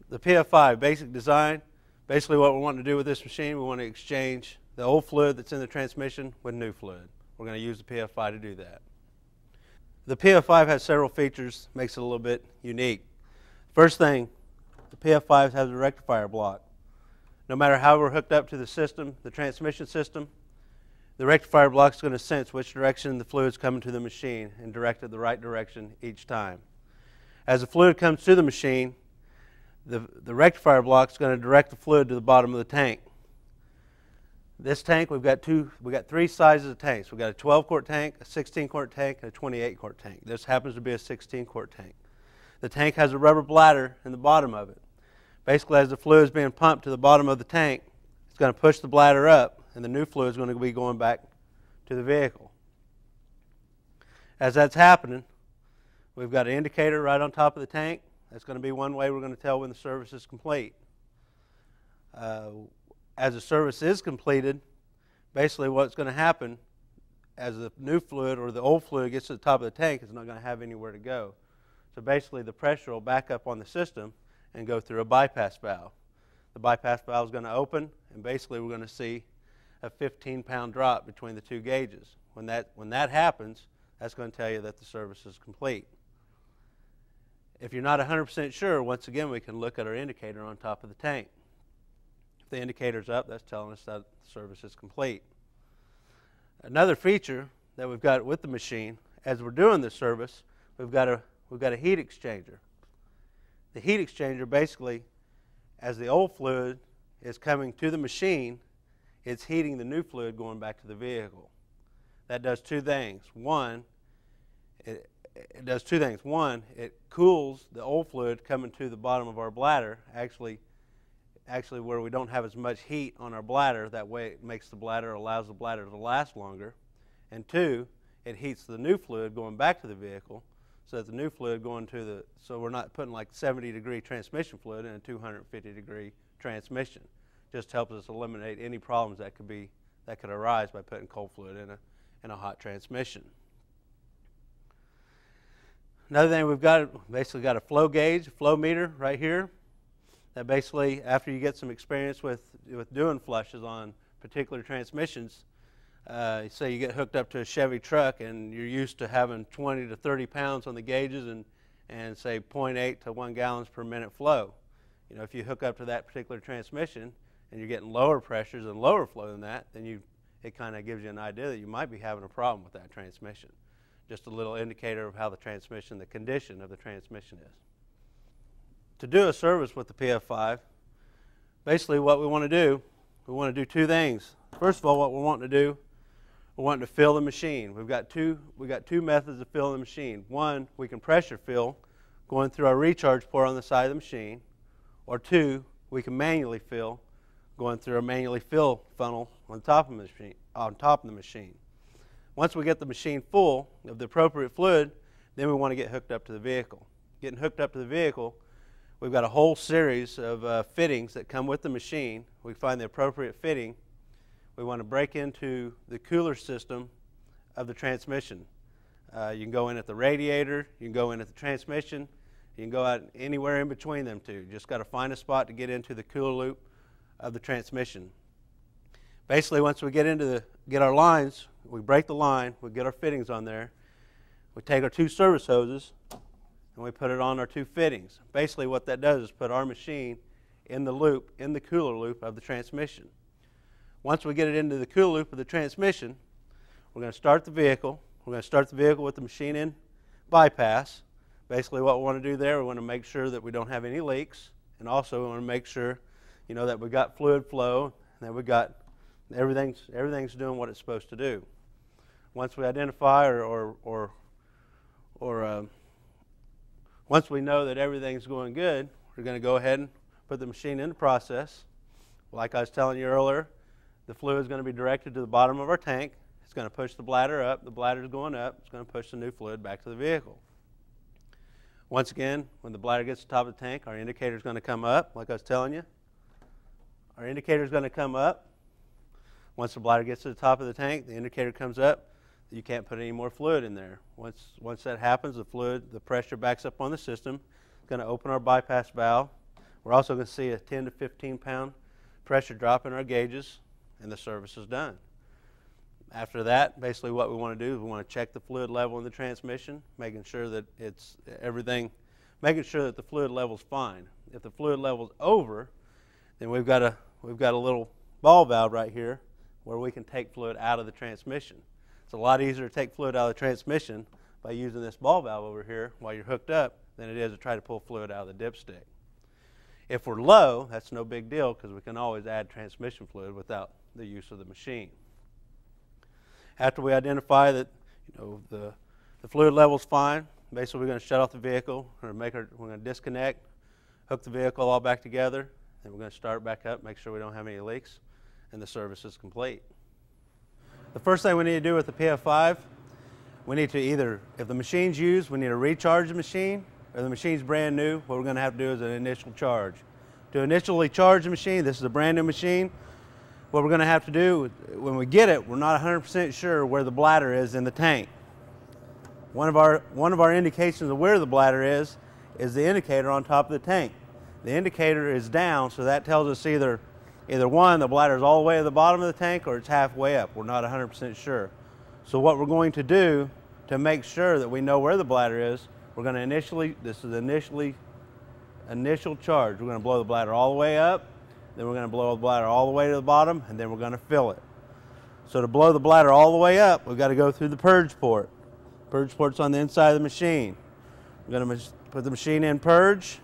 The PF5 basic design, basically what we want to do with this machine, we want to exchange the old fluid that's in the transmission with new fluid. We're going to use the PF5 to do that. The PF5 has several features, makes it a little bit unique. First thing, the PF5 has a rectifier block. No matter how we're hooked up to the system, the transmission system, the rectifier block is going to sense which direction the fluid is coming to the machine and direct it the right direction each time. As the fluid comes to the machine, the rectifier block is going to direct the fluid to the bottom of the tank. This tank, we've got three sizes of tanks. We've got a 12-quart tank, a 16-quart tank, and a 28-quart tank. This happens to be a 16-quart tank. The tank has a rubber bladder in the bottom of it. Basically, as the fluid is being pumped to the bottom of the tank, it's going to push the bladder up, and the new fluid is going to be going back to the vehicle. As that's happening, we've got an indicator right on top of the tank. That's going to be one way we're going to tell when the service is complete. As the service is completed, basically what's going to happen as the new fluid or the old fluid gets to the top of the tank, it's not going to have anywhere to go. So basically the pressure will back up on the system and go through a bypass valve. The bypass valve is going to open, and basically we're going to see a 15-pound drop between the two gauges. When that happens, that's going to tell you that the service is complete. If you're not 100% sure, once again we can look at our indicator on top of the tank. If the indicator's up, that's telling us that the service is complete. Another feature that we've got with the machine, as we're doing this service, we've got a heat exchanger. The heat exchanger basically, as the old fluid is coming to the machine, it's heating the new fluid going back to the vehicle. That does two things. One, it cools the old fluid coming to the bottom of our bladder, actually where we don't have as much heat on our bladder. That way it makes the bladder, allows the bladder to last longer. And two, it heats the new fluid going back to the vehicle, so that the new fluid so we're not putting like 70-degree transmission fluid in a 250-degree transmission. Just helps us eliminate any problems that could arise by putting cold fluid in a hot transmission. Another thing we've basically got a flow gauge, a flow meter right here. That basically, after you get some experience with doing flushes on particular transmissions, say you get hooked up to a Chevy truck and you're used to having 20 to 30 pounds on the gauges and say 0.8 to 1 gallons per minute flow. You know, if you hook up to that particular transmission and you're getting lower pressures and lower flow than that, then it kind of gives you an idea that you might be having a problem with that transmission. Just a little indicator of how the condition of the transmission is. To do a service with the PF5, basically what we want to do two things. First of all, what we want to do, we're wanting to fill the machine. We've got two methods of filling the machine. One, we can pressure fill going through our recharge port on the side of the machine, or two, we can manually fill going through a manually fill funnel on top of the machine. Once we get the machine full of the appropriate fluid, then we want to get hooked up to the vehicle. Getting hooked up to the vehicle, we've got a whole series of fittings that come with the machine. We find the appropriate fitting. We want to break into the cooler system of the transmission. You can go in at the radiator, you can go in at the transmission, you can go out anywhere in between them two. You just got to find a spot to get into the cooler loop of the transmission. Basically, once we get our lines, we break the line, we get our fittings on there, we take our two service hoses and we put it on our two fittings. Basically what that does is put our machine in the cooler loop of the transmission. Once we get it into the cooler loop of the transmission, we're going to start the vehicle. We're going to start the vehicle with the machine in bypass. Basically what we want to do there, we want to make sure that we don't have any leaks, and also we want to make sure, that we've got fluid flow, and that we've got everything's doing what it's supposed to do. Once we identify once we know that everything's going good, we're going to go ahead and put the machine into process. Like I was telling you earlier, the fluid is going to be directed to the bottom of our tank. It's going to push the bladder up. The bladder is going up. It's going to push the new fluid back to the vehicle. Once again, when the bladder gets to the top of the tank, our indicator is going to come up, like I was telling you. Our indicator is going to come up. Once the bladder gets to the top of the tank, the indicator comes up. You can't put any more fluid in there. Once that happens, the pressure backs up on the system. It's going to open our bypass valve. We're also going to see a 10 to 15 pound pressure drop in our gauges, and the service is done. After that, basically what we want to do is we want to check the fluid level in the transmission, making sure that making sure that the fluid level is fine. If the fluid level is over, then we've got a little ball valve right here where we can take fluid out of the transmission. It's a lot easier to take fluid out of the transmission by using this ball valve over here while you're hooked up than it is to try to pull fluid out of the dipstick. If we're low, that's no big deal because we can always add transmission fluid without the use of the machine. After we identify that the fluid level is fine, basically we're going to shut off the vehicle, we're going to disconnect, hook the vehicle all back together, and we're going to start back up, make sure we don't have any leaks, and the service is complete. The first thing we need to do with the PF5, we need to either, if the machine's used, we need to recharge the machine, or the machine's brand new, what we're going to have to do is an initial charge. To initially charge the machine, this is a brand new machine, what we're going to have to do, when we get it, we're not 100% sure where the bladder is in the tank. One of our indications of where the bladder is the indicator on top of the tank. The indicator is down, so that tells us either one, the bladder is all the way to the bottom of the tank, or it's halfway up. We're not 100% sure. So what we're going to do to make sure that we know where the bladder is, we're going to initial charge. We're going to blow the bladder all the way up, then we're going to blow the bladder all the way to the bottom, and then we're going to fill it. So to blow the bladder all the way up, we've got to go through the purge port. Purge port's on the inside of the machine. We're going to put the machine in purge.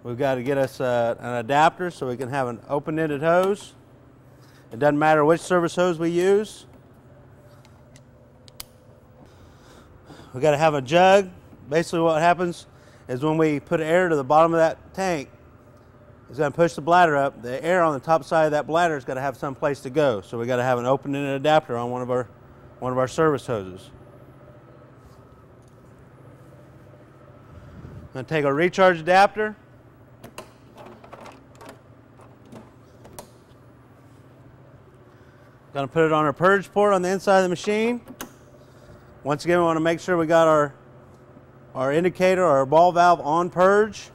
We've got to get us an adapter so we can have an open-ended hose. It doesn't matter which service hose we use. We've got to have a jug. Basically what happens is when we put air to the bottom of that tank, it's going to push the bladder up. The air on the top side of that bladder is going to have some place to go. So we've got to have an open-ended adapter on one of our service hoses. I'm going to take our recharge adapter. Going to put it on our purge port on the inside of the machine. Once again, we want to make sure we got our indicator or our ball valve on purge.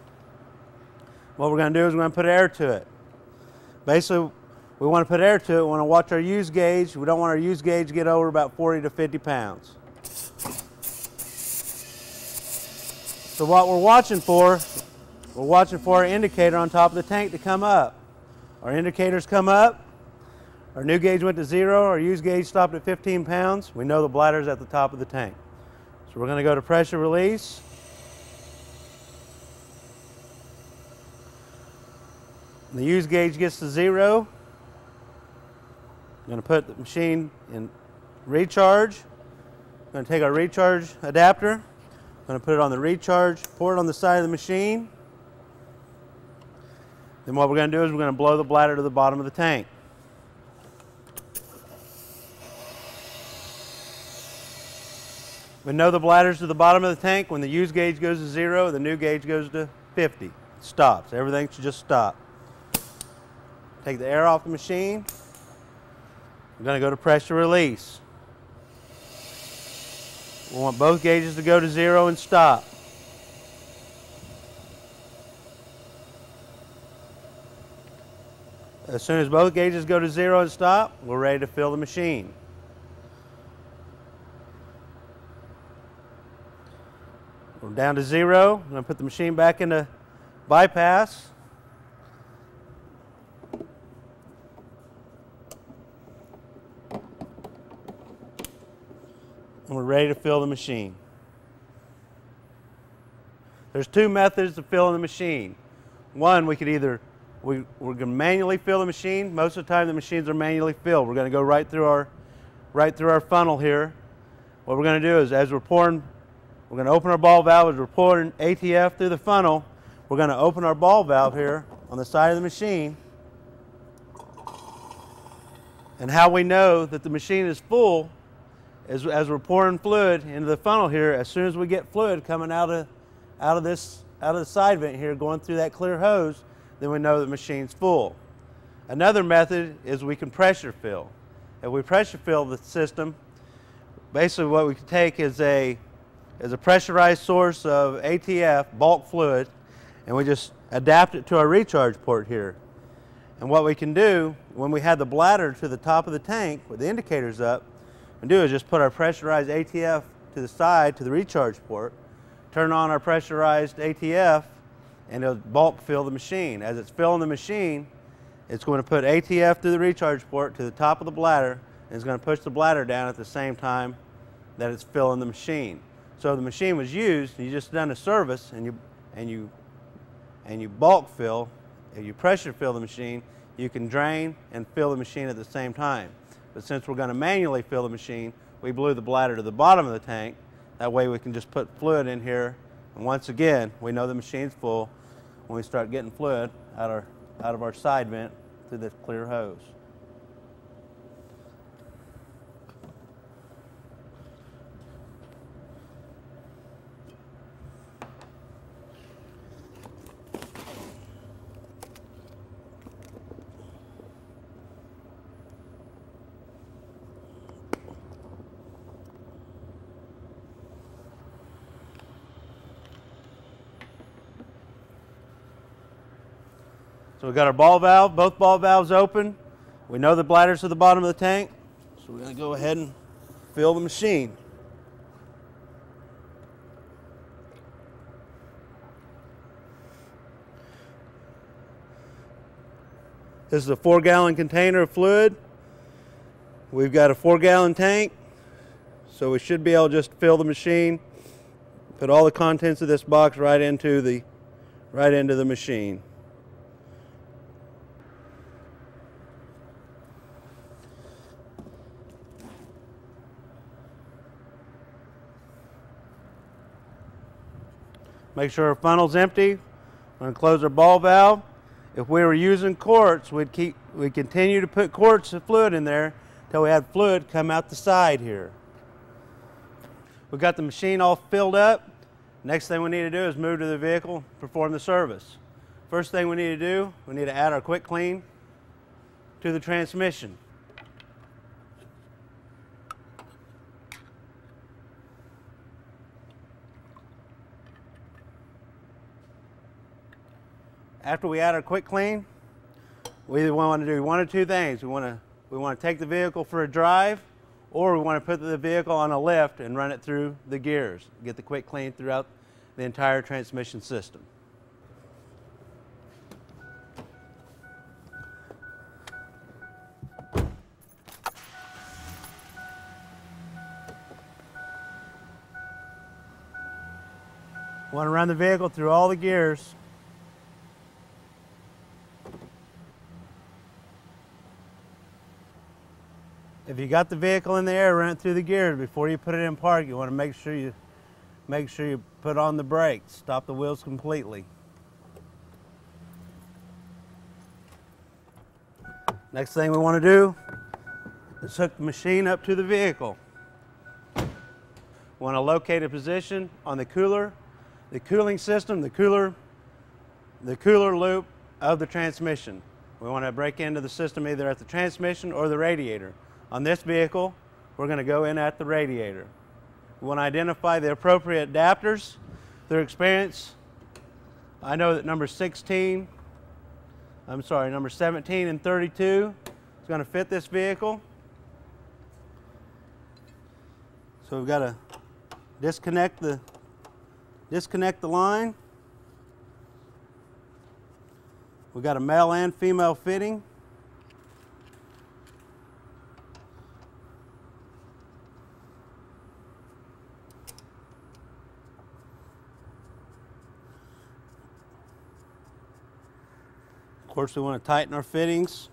What we're going to do is we're going to put air to it. Basically, we want to put air to it. We want to watch our use gauge. We don't want our use gauge to get over about 40 to 50 pounds. So what we're watching for our indicator on top of the tank to come up. Our indicators come up. Our new gauge went to 0. Our use gauge stopped at 15 pounds. We know the bladder's at the top of the tank. So we're going to go to pressure release. The use gauge gets to 0. I'm going to put the machine in recharge. I'm going to take our recharge adapter. I'm going to put it on the recharge port on the side of the machine. Then what we're going to do is we're going to blow the bladder to the bottom of the tank. We know the bladder's to the bottom of the tank. When the use gauge goes to 0, the new gauge goes to 50. It stops. Everything should just stop. Take the air off the machine. We're going to go to pressure release. We want both gauges to go to 0 and stop. As soon as both gauges go to 0 and stop, we're ready to fill the machine. We're down to 0. I'm going to put the machine back into bypass. And we're ready to fill the machine. There's two methods of filling the machine. One, we're going to manually fill the machine. Most of the time the machines are manually filled. We're going to go right through our funnel here. What we're going to do is as we're pouring, we're going to open our ball valve as we're pouring ATF through the funnel. We're going to open our ball valve here on the side of the machine. And how we know that the machine is full is as we're pouring fluid into the funnel here. As soon as we get fluid coming out of the side vent here, going through that clear hose, then we know the machine's full. Another method is we can pressure fill. If we pressure fill the system, basically what we can take is a pressurized source of ATF, bulk fluid, and we just adapt it to our recharge port here. And what we can do when we have the bladder to the top of the tank with the indicators up, and do is just put our pressurized ATF to the side to the recharge port, turn on our pressurized ATF, and it'll bulk fill the machine. As it's filling the machine, it's going to put ATF through the recharge port to the top of the bladder, and it's going to push the bladder down at the same time that it's filling the machine. So if the machine was used, you just done a service, and you bulk fill, and you pressure fill the machine, you can drain and fill the machine at the same time. But since we're going to manually fill the machine, we blew the bladder to the bottom of the tank. That way we can just put fluid in here, and once again, we know the machine's full when we start getting fluid out of our side vent through this clear hose. So we've got our ball valve, both ball valves open. We know the bladder's at the bottom of the tank, so we're going to go ahead and fill the machine. This is a 4-gallon container of fluid. We've got a 4-gallon tank, so we should be able to just fill the machine, put all the contents of this box right into the machine. Make sure our funnel's empty. We're going to close our ball valve. If we were using quarts, we'd continue to put quarts of fluid in there until we had fluid come out the side here. We've got the machine all filled up. Next thing we need to do is move to the vehicle, perform the service. First thing we need to do, we need to add our quick clean to the transmission. After we add our quick clean, we either want to do one of two things. We want to take the vehicle for a drive, or we want to put the vehicle on a lift and run it through the gears, get the quick clean throughout the entire transmission system. We want to run the vehicle through all the gears. If you got the vehicle in the air, run it through the gears before you put it in park. You want to make sure you put on the brakes, stop the wheels completely. Next thing we want to do is hook the machine up to the vehicle. We want to locate a position on the cooler, the cooling system, the cooler loop of the transmission. We want to break into the system either at the transmission or the radiator. On this vehicle, we're going to go in at the radiator. We want to identify the appropriate adapters. Through experience, I know that number 17 and 32 is going to fit this vehicle. So we've got to disconnect the line. We've got a male and female fitting. Of course, we want to tighten our fittings.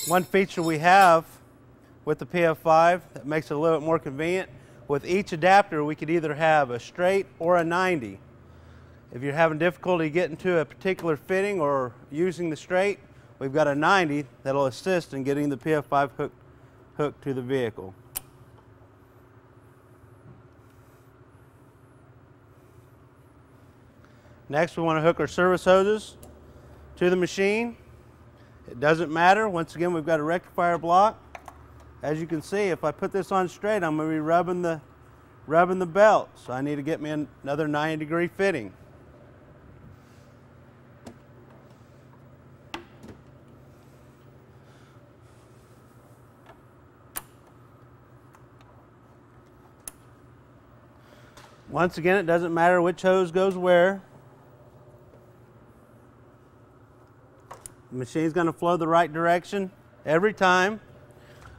One feature we have with the PF5 that makes it a little bit more convenient, with each adapter we could either have a straight or a 90. If you're having difficulty getting to a particular fitting or using the straight, we've got a 90 that'll assist in getting the PF5 hooked to the vehicle. Next, we want to hook our service hoses to the machine. It doesn't matter. Once again, we've got a rectifier block. As you can see, if I put this on straight, I'm going to be rubbing the belt. So I need to get me another 90-degree fitting. Once again, it doesn't matter which hose goes where. The machine's going to flow the right direction every time.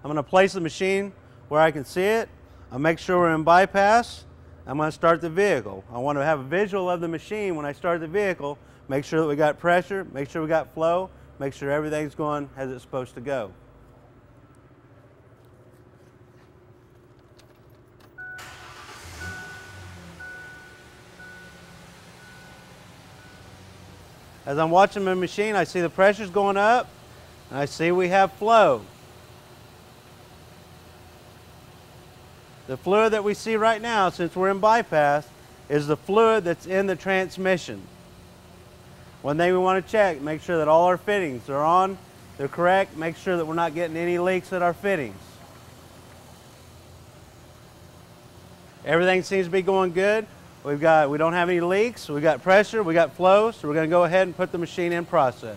I'm going to place the machine where I can see it. I'll make sure we're in bypass. I'm going to start the vehicle. I want to have a visual of the machine when I start the vehicle. Make sure that we got pressure, make sure we got flow, make sure everything's going as it's supposed to go. As I'm watching my machine, I see the pressure's going up, and I see we have flow. The fluid that we see right now, since we're in bypass, is the fluid that's in the transmission. One thing we want to check, make sure that all our fittings are on, they're correct, make sure that we're not getting any leaks at our fittings. Everything seems to be going good. We don't have any leaks, we got pressure, we got flow, so we're going to go ahead and put the machine in process.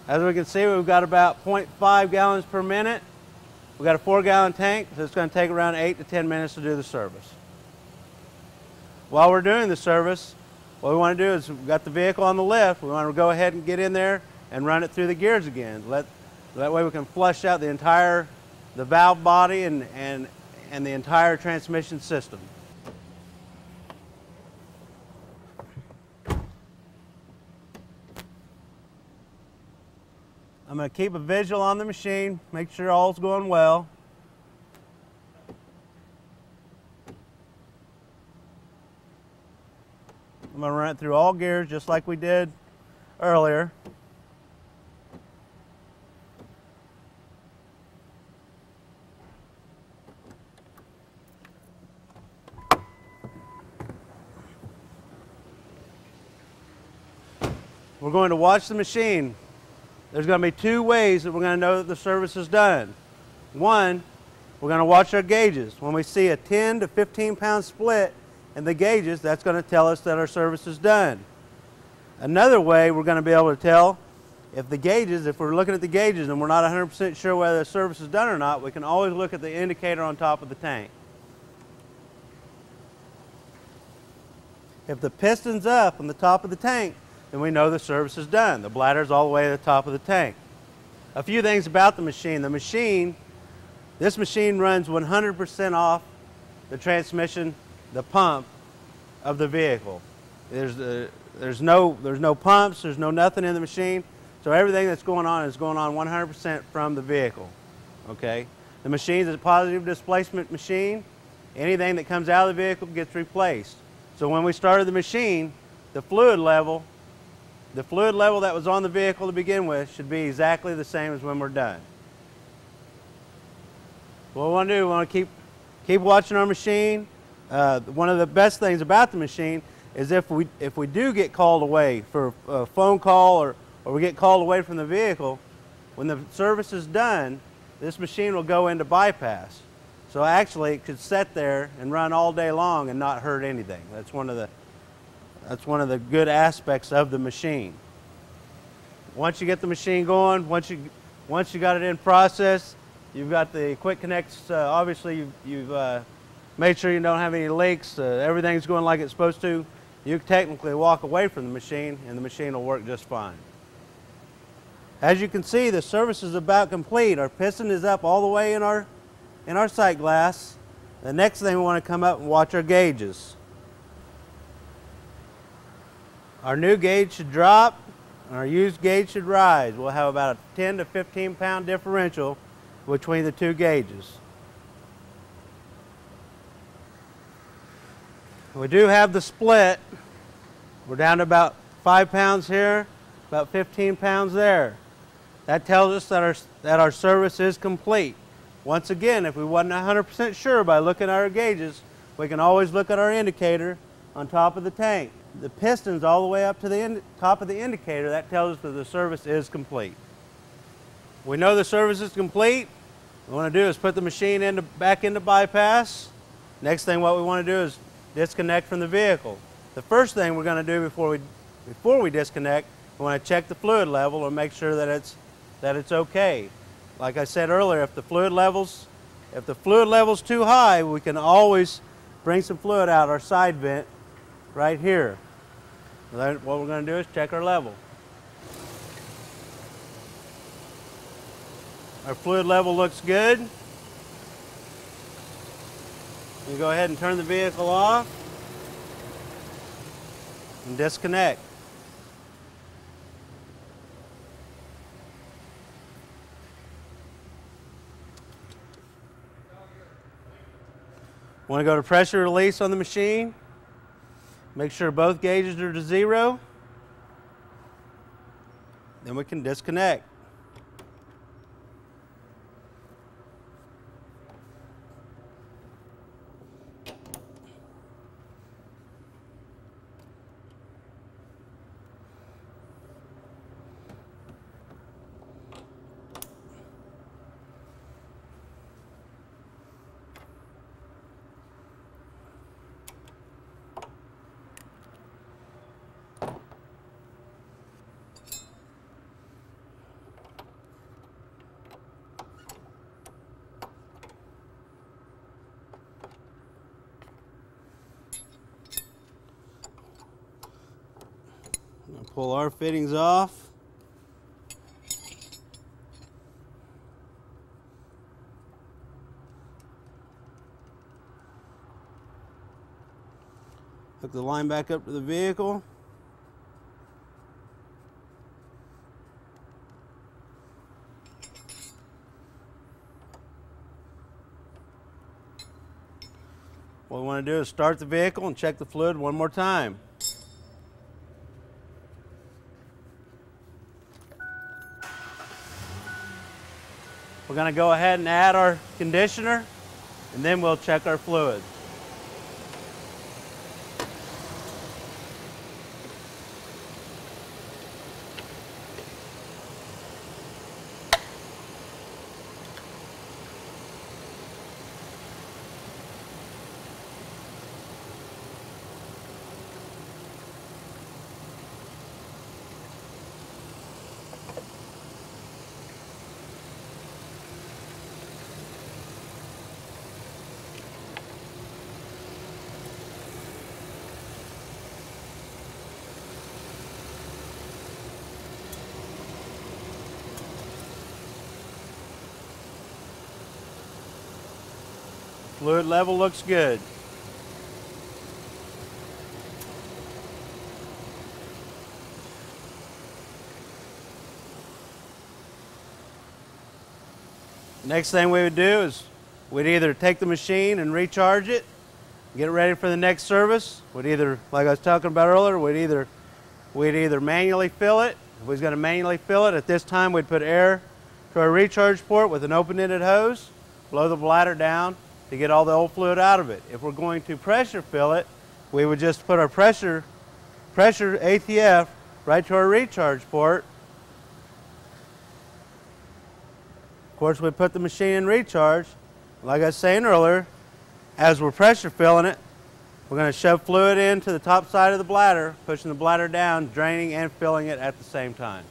As we can see, we've got about 0.5 gallons per minute. We've got a 4-gallon tank, so it's going to take around 8 to 10 minutes to do the service. While we're doing the service, what we want to do is we've got the vehicle on the lift, we want to go ahead and get in there and run it through the gears again. That way we can flush out the valve body and the entire transmission system. I'm going to keep a visual on the machine, make sure all's going well. I'm going to run it through all gears just like we did earlier. We're going to watch the machine. There's going to be 2 ways that we're going to know that the service is done. One, we're going to watch our gauges. When we see a 10 to 15 pound split in the gauges, that's going to tell us that our service is done. Another way we're going to be able to tell if we're looking at the gauges and we're not 100% sure whether the service is done or not, we can always look at the indicator on top of the tank. If the piston's up on the top of the tank, then we know the service is done. The bladder's all the way to the top of the tank. A few things about the machine. This machine runs 100% off the transmission, the pump of the vehicle. There's no pumps, there's no nothing in the machine. So everything that's going on is going on 100% from the vehicle. Okay? The machine is a positive displacement machine. Anything that comes out of the vehicle gets replaced. So when we started the machine, the fluid level that was on the vehicle to begin with should be exactly the same as when we're done. What we want to do, we want to keep watching our machine. One of the best things about the machine is if we do get called away for a phone call or we get called away from the vehicle, when the service is done, this machine will go into bypass. So actually it could sit there and run all day long and not hurt anything. That's one of the good aspects of the machine. Once you get the machine going, once you got it in process, you've got the quick connects. Obviously, you've made sure you don't have any leaks. Everything's going like it's supposed to. You can technically walk away from the machine, and the machine will work just fine. As you can see, the service is about complete. Our piston is up all the way in our sight glass. The next thing we want to come up and watch our gauges. Our new gauge should drop, and our used gauge should rise. We'll have about a 10 to 15 pound differential between the 2 gauges. We do have the split. We're down to about 5 pounds here, about 15 pounds there. That tells us that our service is complete. Once again, if we wasn't 100% sure by looking at our gauges, we can always look at our indicator on top of the tank. the pistons all the way up to the top of the indicator, that tells us that the service is complete. We know the service is complete. What we want to do is put the machine back into bypass. Next thing what we want to do is disconnect from the vehicle. The first thing we're going to do before we disconnect, we want to check the fluid level and make sure that it's okay. Like I said earlier, if the fluid level's too high, we can always bring some fluid out our side vent right here. Then what we're going to do is check our level. Our fluid level looks good. You go ahead and turn the vehicle off and disconnect. Want to go to pressure release on the machine. Make sure both gauges are to 0. Then we can disconnect. Pull our fittings off. Hook the line back up to the vehicle. What we want to do is start the vehicle and check the fluid one more time. We're going to go ahead and add our conditioner, and then we'll check our fluid. Fluid level looks good. Next thing we would do is we'd either take the machine and recharge it, get it ready for the next service. We'd either, like I was talking about earlier, we'd either manually fill it. If we was going to manually fill it, at this time we'd put air to our recharge port with an open-ended hose, blow the bladder down to get all the old fluid out of it. If we're going to pressure fill it, we would just put our pressure ATF right to our recharge port. Of course, we put the machine in recharge. Like I was saying earlier, as we're pressure filling it, we're going to shove fluid into the top side of the bladder, pushing the bladder down, draining and filling it at the same time.